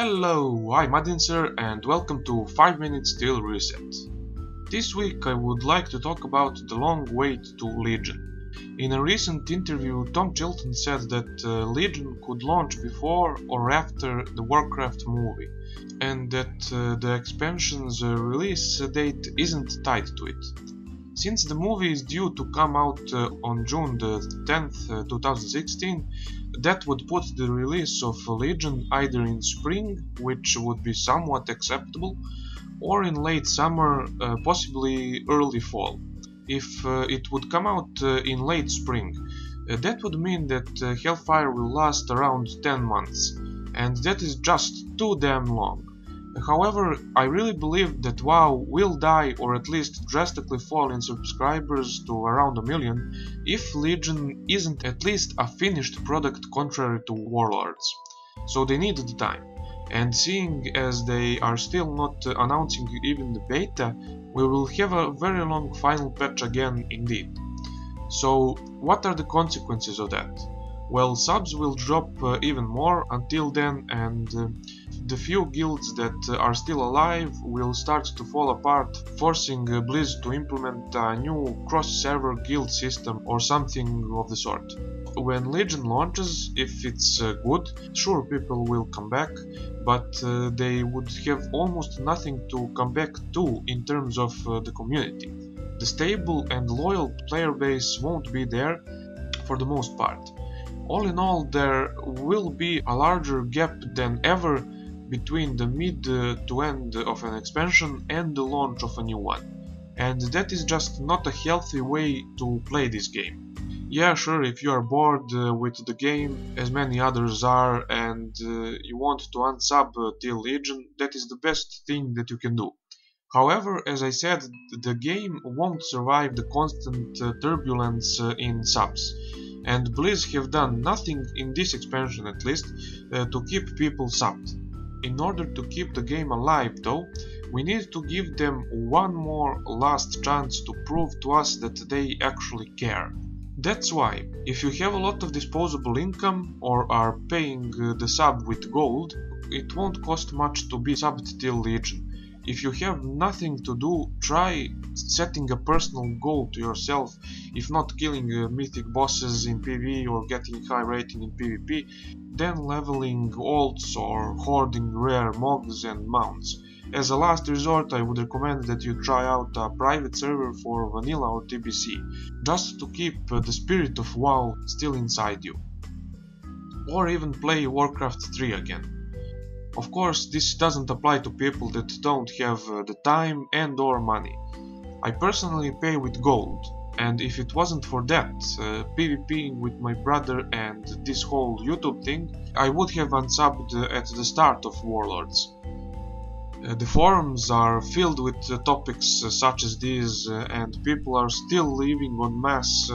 Hello, I'm Adinsur and welcome to 5 Minutes Till Reset. This week I would like to talk about the long wait to Legion. In a recent interview, Tom Chilton said that Legion could launch before or after the Warcraft movie, and that the expansion's release date isn't tied to it. Since the movie is due to come out on June the 10th, 2016, that would put the release of Legion either in spring, which would be somewhat acceptable, or in late summer, possibly early fall. If it would come out in late spring, that would mean that Hellfire will last around 10 months, and that is just too damn long. However, I really believe that WoW will die or at least drastically fall in subscribers to around 1 million if Legion isn't at least a finished product contrary to Warlords. So they need the time. And seeing as they are still not announcing even the beta, we will have a very long final patch again indeed. So what are the consequences of that? Well, subs will drop even more until then, and the few guilds that are still alive will start to fall apart, forcing Blizz to implement a new cross-server guild system or something of the sort. When Legion launches, if it's good, sure people will come back, but they would have almost nothing to come back to in terms of the community. The stable and loyal player base won't be there for the most part. All in all, there will be a larger gap than ever between the mid to end of an expansion and the launch of a new one. And that is just not a healthy way to play this game. Yeah, sure, if you are bored with the game, as many others are, and you want to unsub till Legion, that is the best thing that you can do. However, as I said, the game won't survive the constant turbulence in subs. And Blizz have done nothing in this expansion at least to keep people subbed. In order to keep the game alive though, we need to give them one more last chance to prove to us that they actually care. That's why, if you have a lot of disposable income or are paying the sub with gold, it won't cost much to be subbed till Legion. If you have nothing to do, try setting a personal goal to yourself, if not killing mythic bosses in PvE or getting high rating in PvP, then leveling alts or hoarding rare mogs and mounts. As a last resort, I would recommend that you try out a private server for vanilla or TBC, just to keep the spirit of WoW still inside you. Or even play Warcraft 3 again. Of course, this doesn't apply to people that don't have the time and or money. I personally pay with gold, and if it wasn't for that, PvPing with my brother and this whole YouTube thing, I would have unsubbed at the start of Warlords. The forums are filled with topics such as these, and people are still leaving en masse,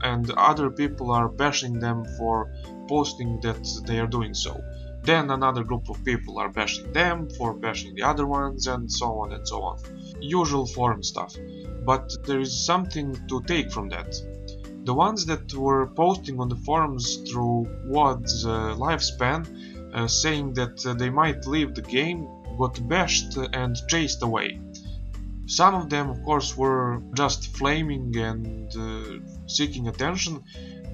and other people are bashing them for posting that they are doing so. Then another group of people are bashing them for bashing the other ones, and so on and so on. Usual forum stuff. But there is something to take from that. The ones that were posting on the forums through WoD's lifespan, saying that they might leave the game, got bashed and chased away. Some of them, of course, were just flaming and seeking attention,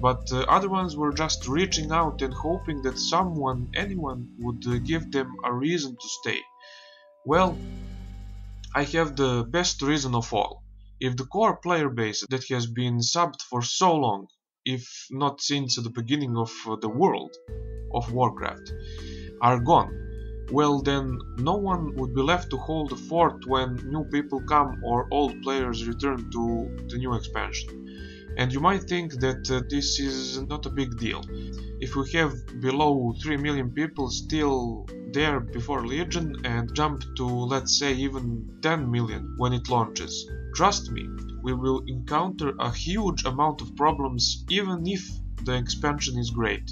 but other ones were just reaching out and hoping that anyone would give them a reason to stay. Well, I have the best reason of all. If the core player base that has been subbed for so long, if not since the beginning of the world of Warcraft, are gone, well then no one would be left to hold the fort when new people come or old players return to the new expansion. And you might think that this is not a big deal. If we have below 3 million people still there before Legion and jump to, let's say, even 10 million when it launches, trust me, we will encounter a huge amount of problems even if the expansion is great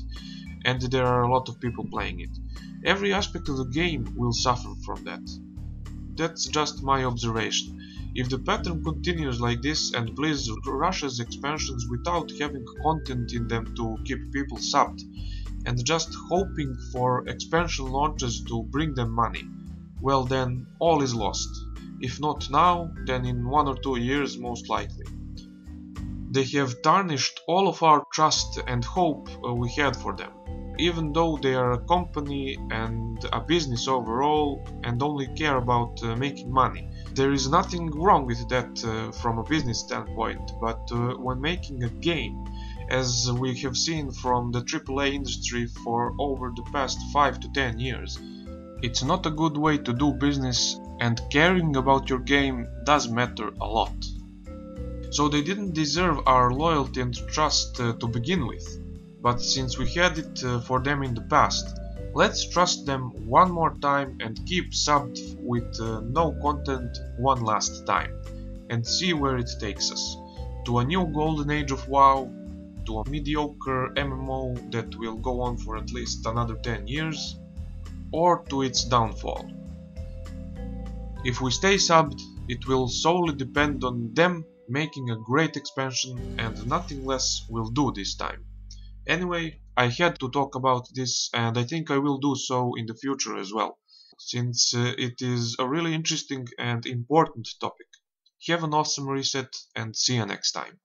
and there are a lot of people playing it. Every aspect of the game will suffer from that. That's just my observation. If the pattern continues like this and Blizz rushes expansions without having content in them to keep people subbed, and just hoping for expansion launches to bring them money, well then all is lost. If not now, then in 1 or 2 years most likely. They have tarnished all of our trust and hope we had for them, even though they are a company and a business overall and only care about making money. There is nothing wrong with that from a business standpoint, but when making a game, as we have seen from the AAA industry for over the past 5 to 10 years, it's not a good way to do business, and caring about your game does matter a lot. So they didn't deserve our loyalty and trust to begin with, but since we had it for them in the past, let's trust them one more time and keep subbed with no content one last time, and see where it takes us. To a new golden age of WoW, to a mediocre MMO that will go on for at least another 10 years, or to its downfall. If we stay subbed, it will solely depend on them making a great expansion, and nothing less will do this time. Anyway, I had to talk about this, and I think I will do so in the future as well, since it is a really interesting and important topic. Have an awesome reset, and see you next time.